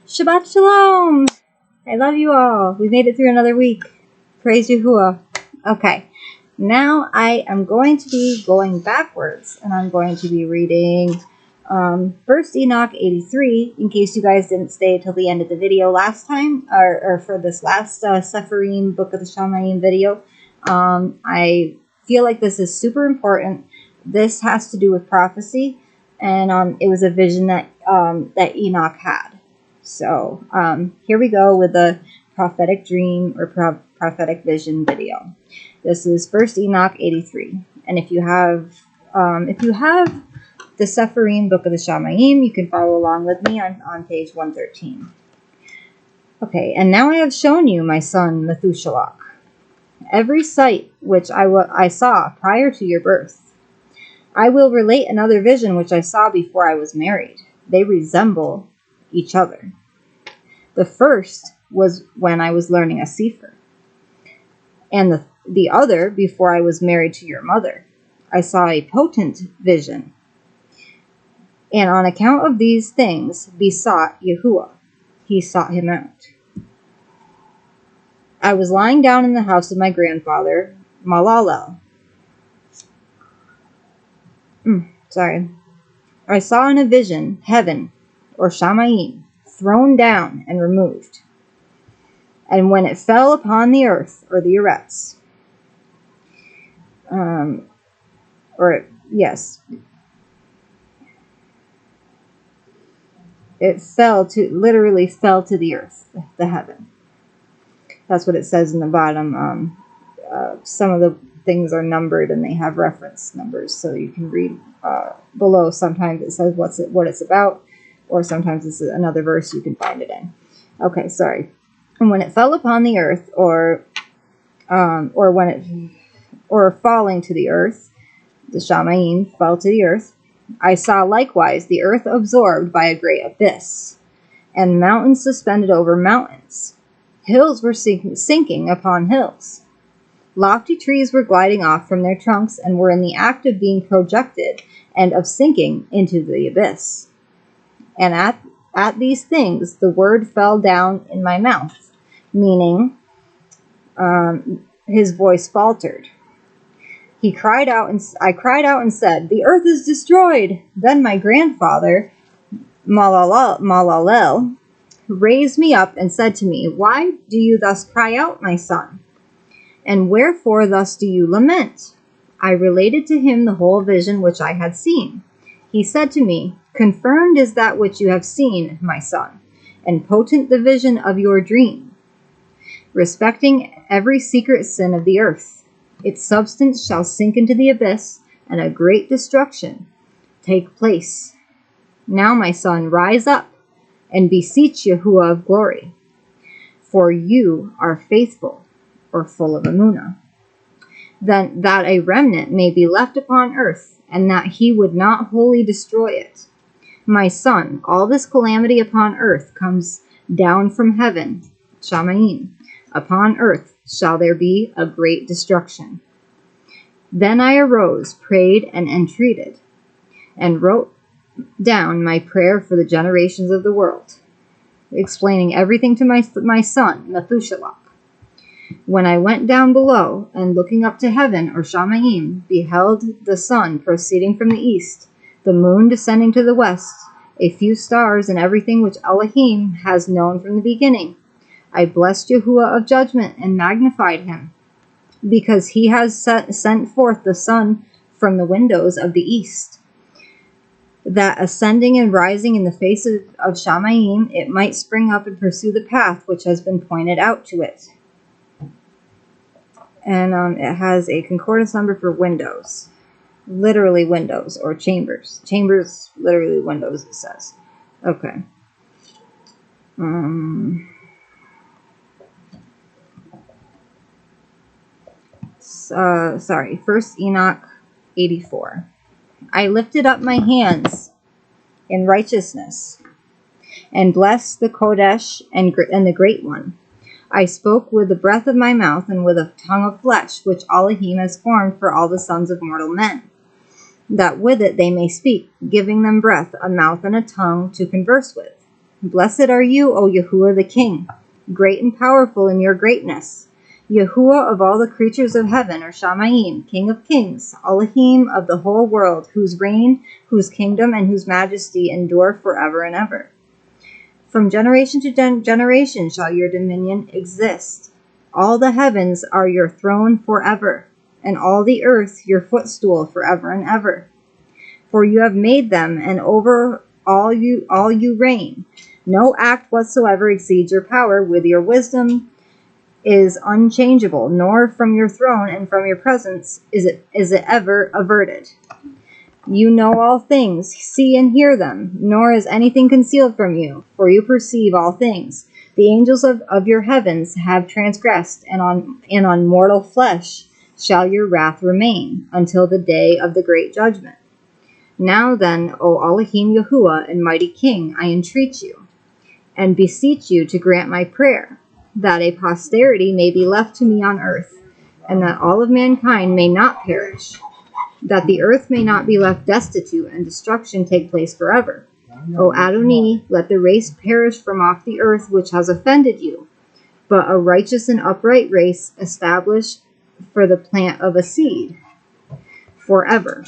Shabbat shalom! I love you all. We made it through another week. Praise Yahuwah. Okay, now I am going to be going backwards, and I'm going to be reading First Enoch 83, in case you guys didn't stay till the end of the video last time, or for this last CEPHERIYM Book of the Shaymayim video. I feel like this is super important. This has to do with prophecy, and it was a vision that Enoch had. So here we go with the prophetic dream or prophetic vision video. This is First Enoch 83, and if you have the CEPHERIYM Book of the Shaymayim, you can follow along with me on page 113. Okay, and now I have shown you, my son Methuselah, every sight which I saw prior to your birth. I will relate another vision which I saw before I was married. They resemble each other. The first was when I was learning a sefer, and the other before I was married to your mother. I saw a potent vision, and on account of these things besought Yahuwah. He sought him out. I was lying down in the house of my grandfather, Malalel. I saw in a vision heaven, or Shaymayim, thrown down and removed. And when it fell upon the earth, or the eretz, it literally fell to the earth, the heaven. That's what it says in the bottom. Some of the things are numbered and they have reference numbers, so you can read below. Sometimes it says what it's about, or sometimes it's another verse you can find it in. Okay, sorry. And when it fell upon the earth, or falling to the earth, the Shaymayim fell to the earth. I saw likewise the earth absorbed by a great abyss, and mountains suspended over mountains. Hills were sinking upon hills. Lofty trees were gliding off from their trunks and were in the act of being projected and of sinking into the abyss. And at these things the word fell down in my mouth, meaning his voice faltered. I cried out and said, "The earth is destroyed." Then my grandfather, Malalel, raised me up and said to me, "Why do you thus cry out, my son? And wherefore thus do you lament?" I related to him the whole vision which I had seen. He said to me, "Confirmed is that which you have seen, my son, and potent the vision of your dream, respecting every secret sin of the earth. Its substance shall sink into the abyss, and a great destruction take place. Now, my son, rise up and beseech Yahuwah of glory, for you are faithful," or full of emunah, "then that a remnant may be left upon earth, and that he would not wholly destroy it. My son, all this calamity upon earth comes down from heaven, Shaymayim. Upon earth shall there be a great destruction." Then I arose, prayed, and entreated, and wrote down my prayer for the generations of the world, explaining everything to my son, Methuselah. When I went down below, and looking up to heaven, or Shaymayim, beheld the sun proceeding from the east, the moon descending to the west, a few stars, and everything which Elohim has known from the beginning, I blessed Yahuwah of judgment and magnified him, because he has sent forth the sun from the windows of the east, that ascending and rising in the face of Shaymayim, it might spring up and pursue the path which has been pointed out to it. And it has a concordance number for windows. Literally windows, or chambers. Chambers, literally windows, it says. Okay. First Enoch 84. I lifted up my hands in righteousness, and blessed the Kodesh and the Great One. I spoke with the breath of my mouth, and with a tongue of flesh, which Elohim has formed for all the sons of mortal men, that with it they may speak, giving them breath, a mouth, and a tongue to converse with. Blessed are you, O Yahuwah the King, great and powerful in your greatness. Yahuwah of all the creatures of heaven, or Shaymayim, King of kings, Elohim of the whole world, whose reign, whose kingdom, and whose majesty endure forever and ever. From generation to generation shall your dominion exist. All the heavens are your throne forever, and all the earth your footstool forever and ever. For you have made them, and over all you reign. No act whatsoever exceeds your power. With your wisdom is unchangeable, nor from your throne and from your presence is it ever averted. You know all things, see and hear them, nor is anything concealed from you, for you perceive all things. The angels of your heavens have transgressed, and on mortal flesh shall your wrath remain, until the day of the great judgment. Now then, O Elohim Yahuwah and mighty King, I entreat you, and beseech you to grant my prayer, that a posterity may be left to me on earth, and that all of mankind may not perish, that the earth may not be left destitute, and destruction take place forever. O Adonai, let the race perish from off the earth which has offended you, but a righteous and upright race established for the plant of a seed forever.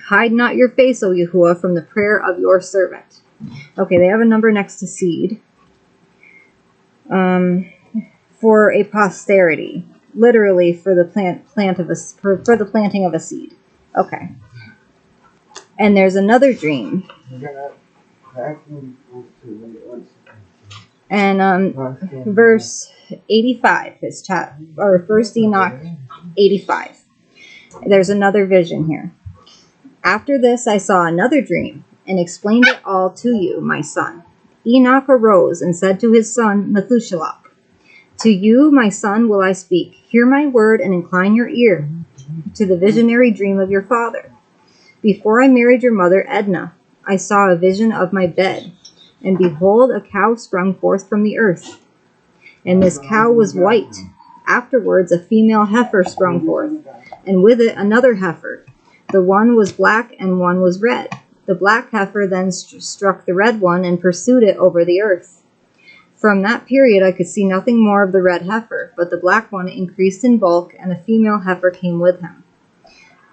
Hide not your face, O Yahuwah, from the prayer of your servant. Okay, they have a number next to seed. For a posterity, literally for the for the planting of a seed. Okay. And there's another dream. And verse 85 is First Enoch 85. There's another vision here. After this I saw another dream, and explained it all to you, my son. Enoch arose and said to his son Methuselah, To you, my son, will I speak. Hear my word and incline your ear to the visionary dream of your father. Before I married your mother Edna, I saw a vision of my bed, and behold, a cow sprung forth from the earth. And this cow was white. Afterwards a female heifer sprung forth, and with it another heifer. The one was black and one was red. The black heifer then struck the red one and pursued it over the earth. From that period I could see nothing more of the red heifer, but the black one increased in bulk, and a female heifer came with him.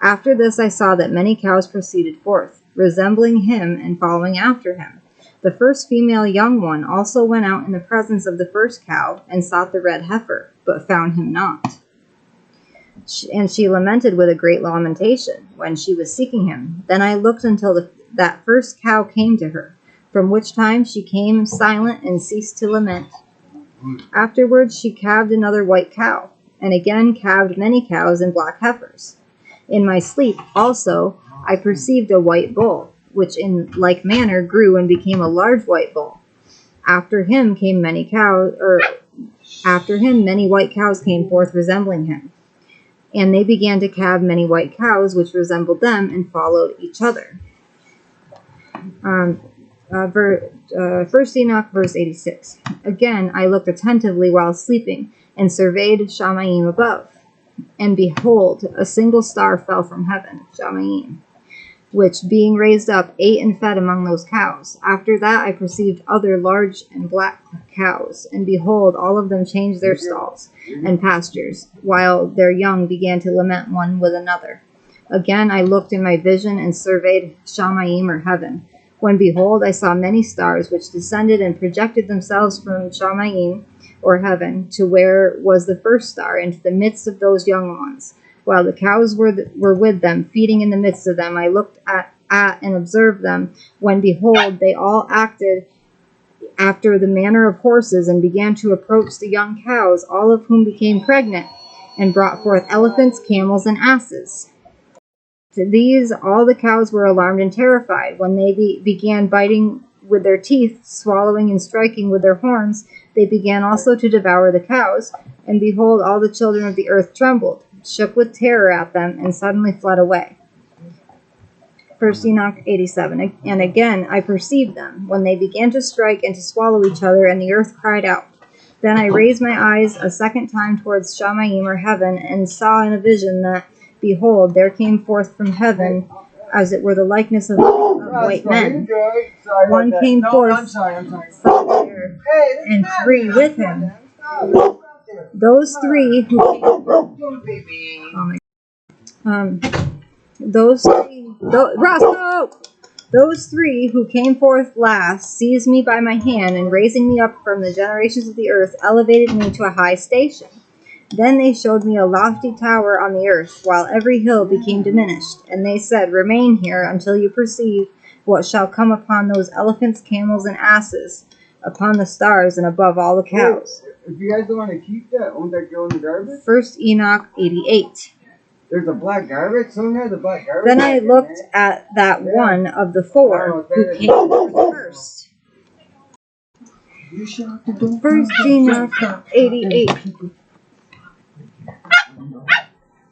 After this I saw that many cows proceeded forth, resembling him and following after him. The first female young one also went out in the presence of the first cow, and sought the red heifer, but found him not. And she lamented with a great lamentation when she was seeking him. Then I looked until that first cow came to her, from which time she came silent and ceased to lament. Afterwards she calved another white cow, and again calved many cows and black heifers. In my sleep also I perceived a white bull, which in like manner grew and became a large white bull. After him many white cows came forth resembling him. And they began to calve many white cows, which resembled them, and followed each other. First Enoch, verse 86. Again I looked attentively while sleeping, and surveyed Shaymayim above. And behold, a single star fell from heaven, Shaymayim, which, being raised up, ate and fed among those cows. After that I perceived other large and black cows, and behold, all of them changed their stalls and pastures, while their young began to lament one with another. Again I looked in my vision, and surveyed Shaymayim, or heaven, when behold I saw many stars, which descended and projected themselves from Shaymayim, or heaven, to where was the first star, into the midst of those young ones. While the cows were with them, feeding in the midst of them, I looked at and observed them, when behold, they all acted after the manner of horses, and began to approach the young cows, all of whom became pregnant, and brought forth elephants, camels, and asses. To these all the cows were alarmed and terrified. When they began biting with their teeth, swallowing and striking with their horns, they began also to devour the cows, and behold, all the children of the earth trembled, shook with terror at them, and suddenly fled away. First Enoch 87. And again I perceived them, when they began to strike and to swallow each other, and the earth cried out. Then I raised my eyes a second time towards Shaymayim, or heaven, and saw in a vision that, behold, there came forth from heaven as it were the likeness of white men. One came forth from there, and 3 with him. Those 3 who those 3 who came forth last seized me by my hand, and raising me up from the generations of the earth, elevated me to a high station. Then they showed me a lofty tower on the earth, while every hill became diminished. And they said, "Remain here until you perceive what shall come upon those elephants, camels, and asses, upon the stars, and above all the cows." If you guys don't want to keep that, won't that go in the garbage? First Enoch 88. There's a black garbage? Someone has a black garbage? Then I looked at that one of the 4 who came forth first. First Enoch 88.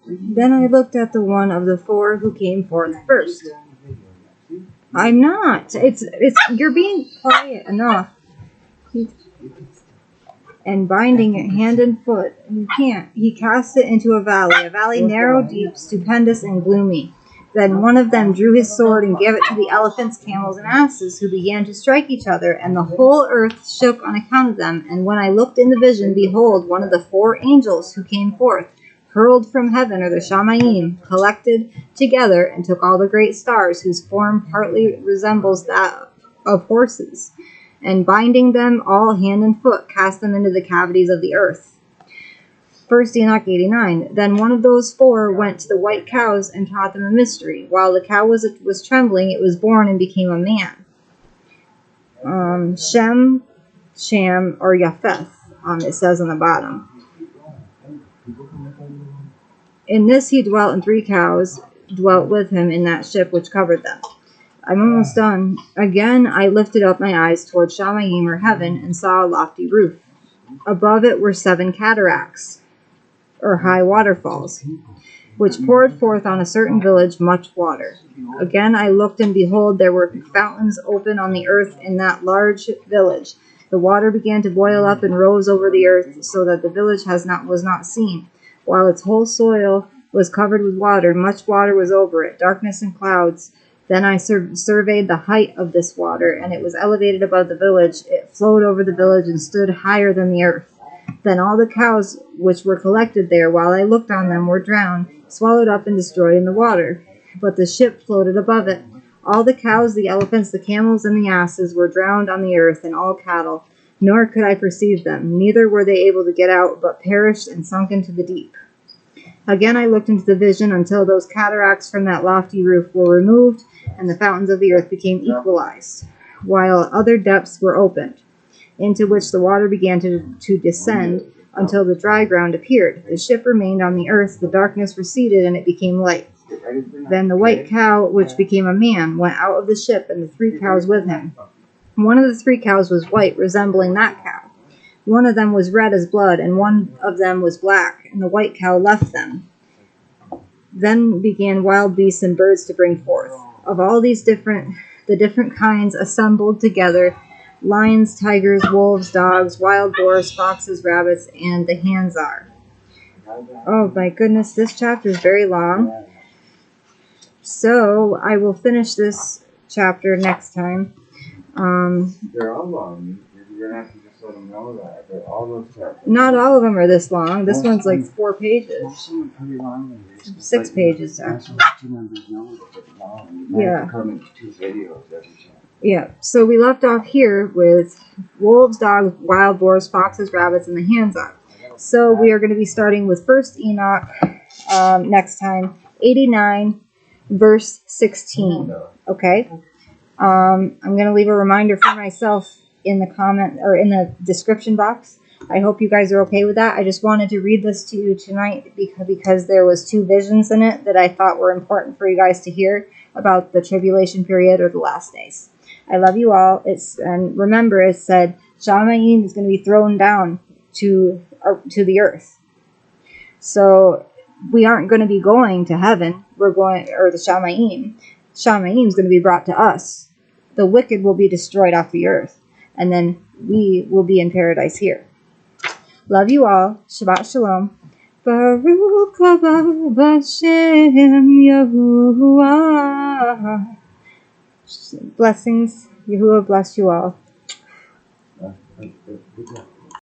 Then I looked at the one of the 4 who came forth first. I'm not. It's you're being quiet enough. And binding it hand and foot. You can't. He cast it into a valley narrow, deep, stupendous, and gloomy. Then one of them drew his sword and gave it to the elephants, camels, and asses, who began to strike each other, and the whole earth shook on account of them. And when I looked in the vision, behold, one of the 4 angels who came forth, hurled from heaven, or the Shaymayim, collected together, and took all the great stars, whose form partly resembles that of horses, and binding them all hand and foot, cast them into the cavities of the earth. First Enoch 89. Then one of those 4 went to the white cows and taught them a mystery. While the cow was trembling, it was born and became a man. Shem, Sham, or Japheth, it says on the bottom. In this he dwelt, and 3 cows dwelt with him in that ship which covered them. I'm almost done. Again I lifted up my eyes toward Shaymayim, or heaven, and saw a lofty roof. Above it were 7 cataracts, or high waterfalls, which poured forth on a certain village much water. Again I looked, and behold, there were fountains open on the earth in that large village. The water began to boil up and rose over the earth, so that the village was not seen. While its whole soil was covered with water, much water was over it, darkness and clouds. Then I surveyed the height of this water, and it was elevated above the village. It flowed over the village and stood higher than the earth. Then all the cows which were collected there, while I looked on them, were drowned, swallowed up, and destroyed in the water. But the ship floated above it. All the cows, the elephants, the camels, and the asses were drowned on the earth, and all cattle. Nor could I perceive them. Neither were they able to get out, but perished and sunk into the deep. Again I looked into the vision until those cataracts from that lofty roof were removed, and the fountains of the earth became equalized, while other depths were opened, into which the water began to descend until the dry ground appeared. The ship remained on the earth, the darkness receded, and it became light. Then the white cow, which became a man, went out of the ship, and the 3 cows with him. One of the 3 cows was white, resembling that cow. One of them was red as blood, and one of them was black, and the white cow left them. Then began wild beasts and birds to bring forth. Of all these the different kinds assembled together, lions, tigers, wolves, dogs, wild boars, foxes, rabbits, and the hanzar. Oh my goodness, this chapter is very long. So I will finish this chapter next time. They're all long. You're going to have to just let them know that. They're all those chapters. Not all of them are this long. This one's like 4 pages. 6 pages, actually. Yeah. Yeah. So we left off here with wolves, dogs, wild boars, foxes, rabbits, and the hanzar. So we are going to be starting with First Enoch next time, 89, verse 16. Okay? I'm going to leave a reminder for myself in the comment or in the description box. I hope you guys are okay with that. I just wanted to read this to you tonight because there was 2 visions in it that I thought were important for you guys to hear about the tribulation period or the last days. I love you all. And remember, it said Shaymayim is going to be thrown down to the earth. So we aren't going to be going to heaven. We're going, or the Shaymayim. Shaymayim is going to be brought to us. The wicked will be destroyed off the earth, and then we will be in paradise here. Love you all. Shabbat shalom. Baruch haba b'Shem Yahuwah. Blessings. Yahuwah bless you all. Good job.